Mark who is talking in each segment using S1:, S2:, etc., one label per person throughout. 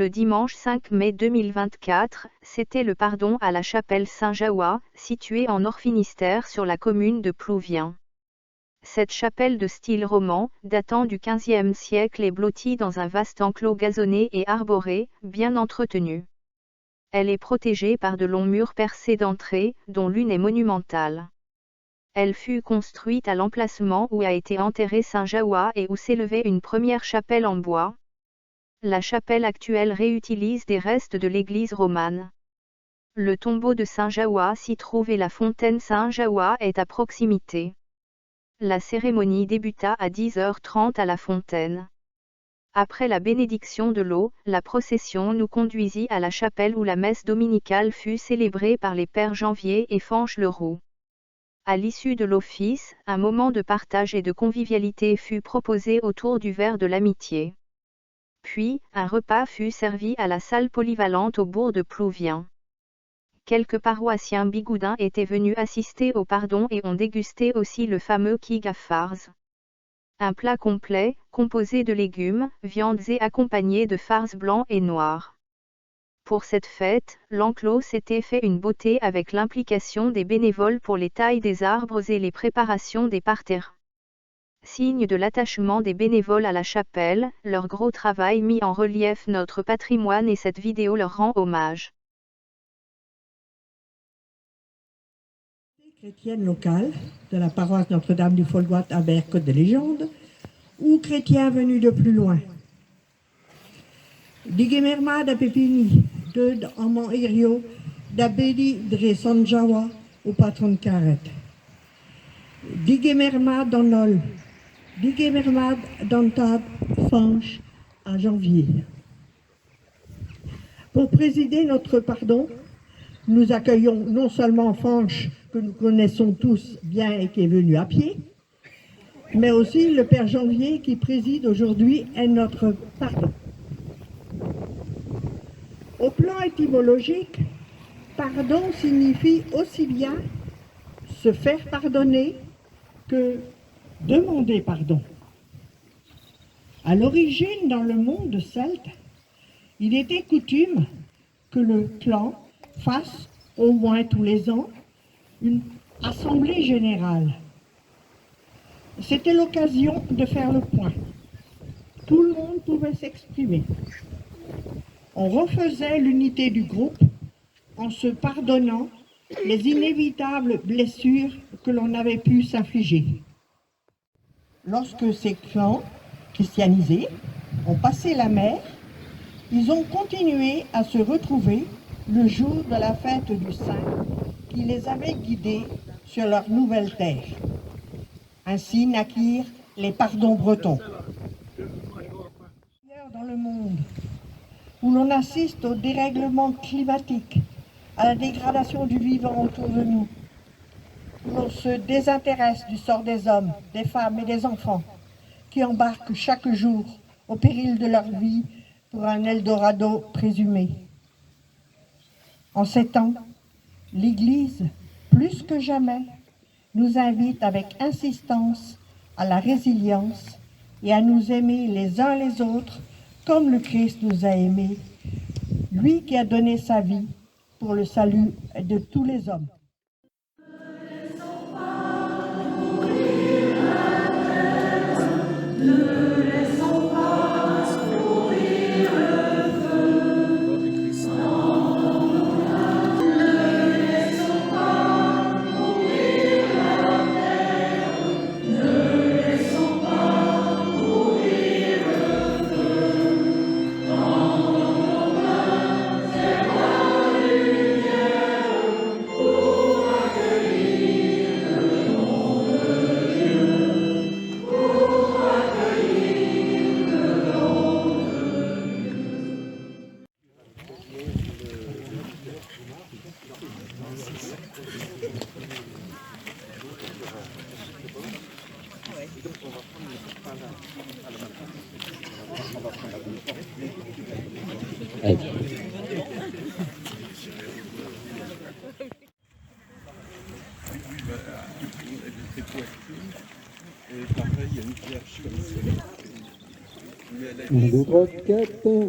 S1: Le dimanche 5 mai 2024, c'était le pardon à la chapelle Saint-Jahoua, située en Nord-Finistère sur la commune de Plouvien. Cette chapelle de style roman, datant du XVe siècle est blottie dans un vaste enclos gazonné et arboré, bien entretenu. Elle est protégée par de longs murs percés d'entrées, dont l'une est monumentale. Elle fut construite à l'emplacement où a été enterré Saint Jahoua et où s'élevait une première chapelle en bois. La chapelle actuelle réutilise des restes de l'église romane. Le tombeau de Saint Jahoua s'y trouve et la fontaine Saint Jahoua est à proximité. La cérémonie débuta à 10h30 à la fontaine. Après la bénédiction de l'eau, la procession nous conduisit à la chapelle où la messe dominicale fut célébrée par les pères Janvier et Fanche-Leroux. À l'issue de l'office, un moment de partage et de convivialité fut proposé autour du verre de l'amitié. Puis, un repas fut servi à la salle polyvalente au bourg de Plouvien. Quelques paroissiens bigoudins étaient venus assister au pardon et ont dégusté aussi le fameux kig à farce. Un plat complet, composé de légumes, viandes et accompagné de farces blancs et noirs. Pour cette fête, l'enclos s'était fait une beauté avec l'implication des bénévoles pour les tailles des arbres et les préparations des parterres. Signe de l'attachement des bénévoles à la chapelle, leur gros travail mit en relief notre patrimoine et cette vidéo leur rend hommage.
S2: Chrétienne locale de la paroisse Notre-Dame du Folgoat à Berck de Légende, ou chrétiens venus de plus loin. Digemerma da Pepini, de Amant Irio, da Bedi Dre San Jahoua, au patron Karet. Digemerma Donol, Digemerma Dantad Fanche à Janvier. Pour présider notre pardon, nous accueillons non seulement Fanche, que nous connaissons tous bien et qui est venu à pied, mais aussi le Père Janvier qui préside aujourd'hui est notre pardon. Au plan étymologique, pardon signifie aussi bien se faire pardonner que demander pardon. À l'origine, dans le monde celte, il était coutume que le clan fasse, au moins tous les ans, une assemblée générale. C'était l'occasion de faire le point. Tout le monde pouvait s'exprimer. On refaisait l'unité du groupe en se pardonnant les inévitables blessures que l'on avait pu s'infliger. Lorsque ces clans christianisés ont passé la mer, ils ont continué à se retrouver le jour de la fête du Saint qui les avait guidés sur leur nouvelle terre. Ainsi naquirent les pardons bretons. Dans le monde, où l'on assiste au dérèglement climatique, à la dégradation du vivant autour de nous, où l'on se désintéresse du sort des hommes, des femmes et des enfants, qui embarquent chaque jour au péril de leur vie pour un Eldorado présumé. En ces temps, l'Église, plus que jamais, nous invite avec insistance à la résilience et à nous aimer les uns les autres comme le Christ nous a aimés, lui qui a donné sa vie pour le salut de tous les hommes.
S3: 1, 2, 3, 4.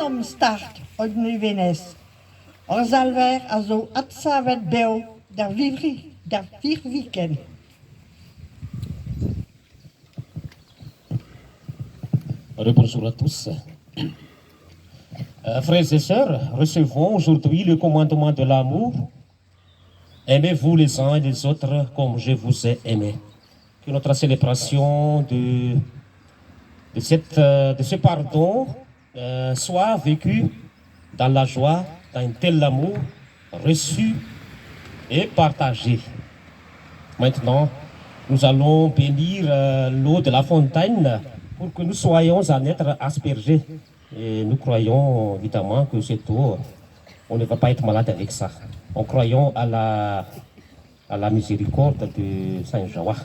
S2: Om start uit nu wenes. Ons alweer also atsavet beo der vier weekend.
S4: Bonjour à tous. Frères et sœurs, recevons aujourd'hui le commandement de l'amour. Aimez-vous les uns et les autres comme je vous ai aimé. Que notre célébration de ce pardon soit vécue dans la joie, dans un tel amour reçu et partagé. Maintenant, nous allons bénir l'eau de la fontaine pour que nous soyons en être aspergés. Et nous croyons évidemment que cette eau, on ne va pas être malade avec ça. En croyant à la miséricorde de Saint Jawa.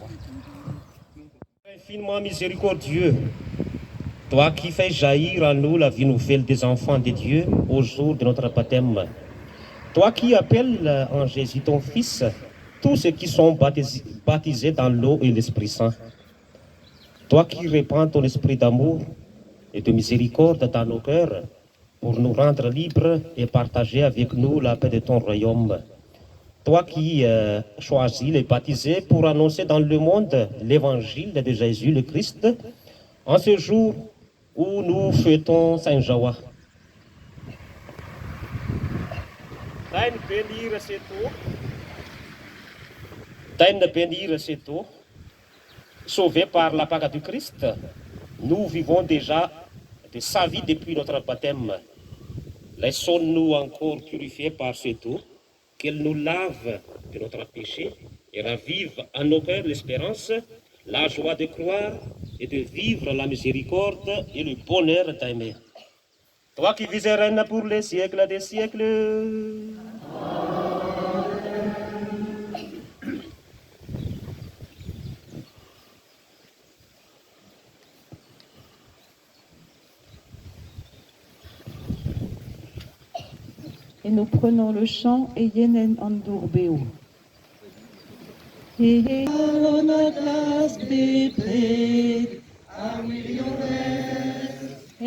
S4: Infiniment miséricordieux, toi qui fais jaillir en nous la vie nouvelle des enfants de Dieu au jour de notre baptême, toi qui appelles en Jésus ton Fils tous ceux qui sont baptisés dans l'eau et l'Esprit Saint, toi qui répands ton esprit d'amour et de miséricorde dans nos cœurs pour nous rendre libres et partager avec nous la paix de ton royaume, toi qui choisis les baptisés pour annoncer dans le monde l'évangile de Jésus le Christ, en ce jour où nous fêtons Saint Jawa. Bénir cette eau Taine bénir cette eau, sauvée par la Pâque du Christ. Nous vivons déjà de sa vie depuis notre baptême. Laissons-nous encore purifier par cette eau, qu'elle nous lave de notre péché et ravive en nos cœurs l'espérance, la joie de croire et de vivre la miséricorde et le bonheur d'aimer. Toi qui vis et règnes pour les siècles des siècles.
S5: Et nous prenons le chant Eyenen Andurbeo.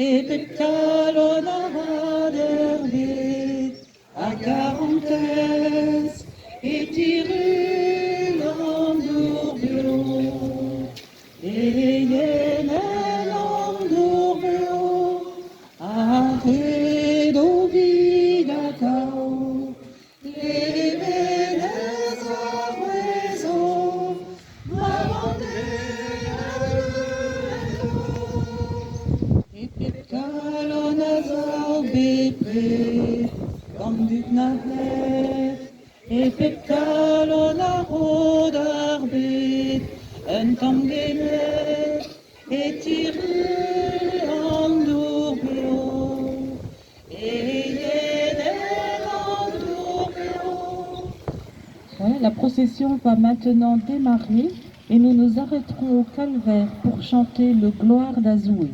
S5: Et pectalona haderbit a quarantes et tirul Andurbeo. Eyenen Andurbeo a redovigatao. Et pectalona rodarbit un tangenet et tiré en dourbio et
S6: Ouais, la procession va maintenant démarrer et nous nous arrêterons au calvaire pour chanter le Gloire d'Azoué.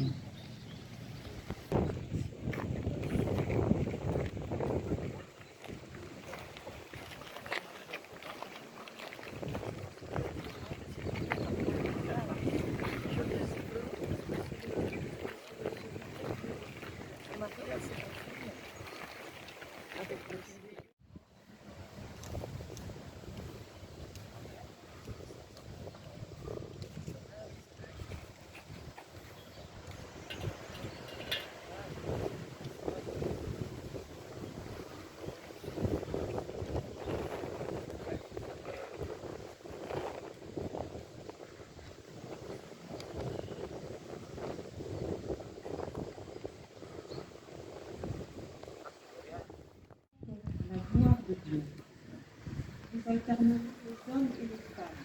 S5: alternons les hommes et les femmes.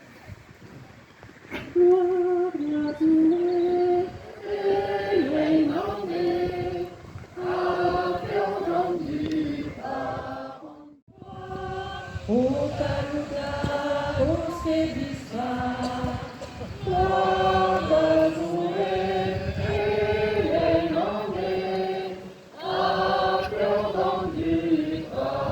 S5: Gloire à Dieu, et nommé, applaudi par au cantar, au sédissant, gloire à Dieu, et nommé, applaudi par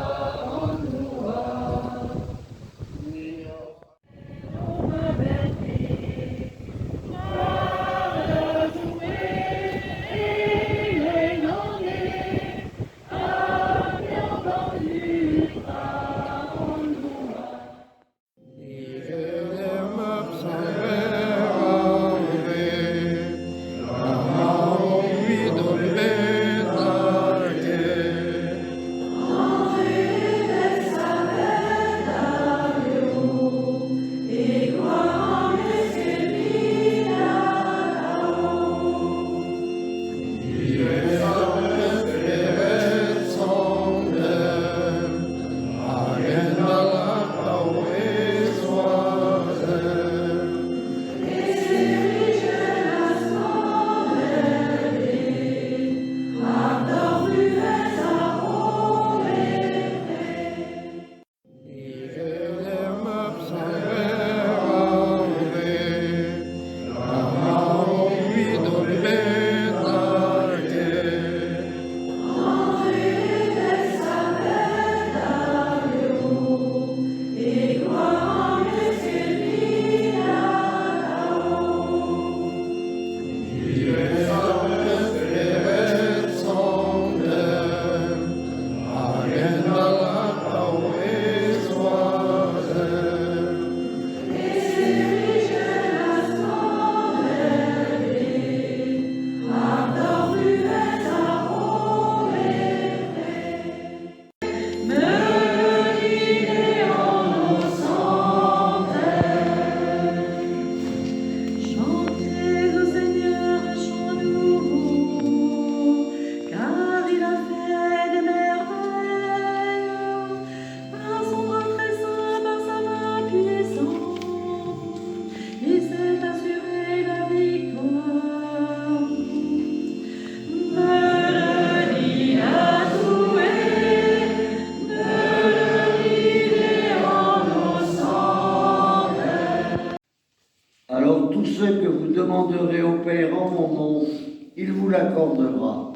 S7: accordera.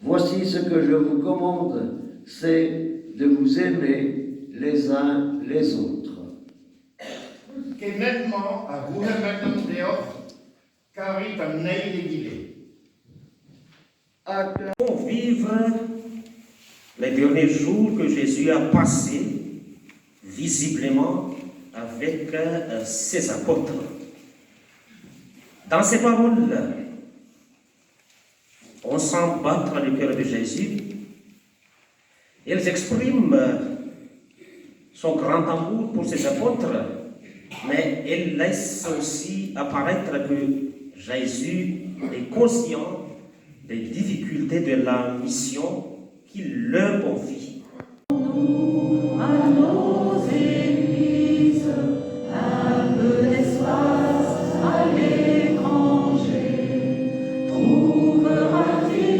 S7: Voici ce que je vous commande, c'est de vous aimer les uns les autres.
S8: Que nettement à vous maintenant dehors, car il t'a né
S4: On vive les derniers jours que Jésus a passés visiblement avec ses apôtres. Dans ces paroles, on sent battre le cœur de Jésus. Elles expriment son grand amour pour ses apôtres, mais elles laissent aussi apparaître que Jésus est conscient des difficultés de la mission qu'il leur confie.
S6: À nos églises, un peu d'espace à l'étranger. Trouvera-t-il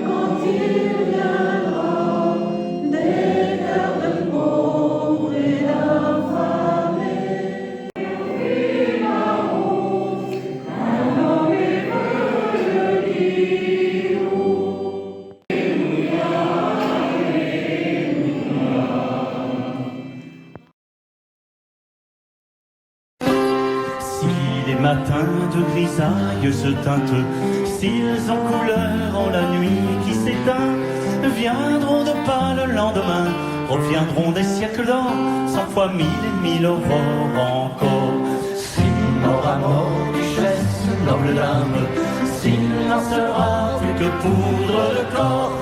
S6: quand il viendra des cœurs de pauvres et d'affamés? Un homme hébreu dit
S9: Si les matins de grisaille se teintent, s'ils ont couleur en la nuit qui s'éteint, viendront de pas le lendemain, reviendront des siècles d'or, 100 fois 1000 et 1000 aurores encore. Si mort à mort, duchesse, noble dame, s'il n'en sera plus que poudre le corps,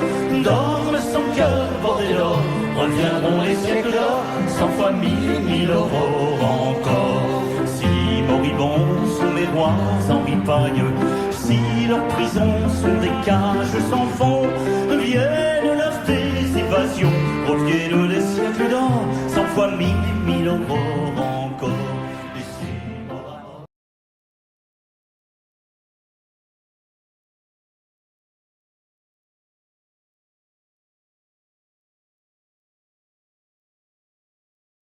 S9: dorme son cœur bordé d'or, reviendront les siècles d'or, 100 fois 1000 et 1000 aurores encore. Si moribonds sont les rois en ripaille, si leurs prisons sont des cages sans fond,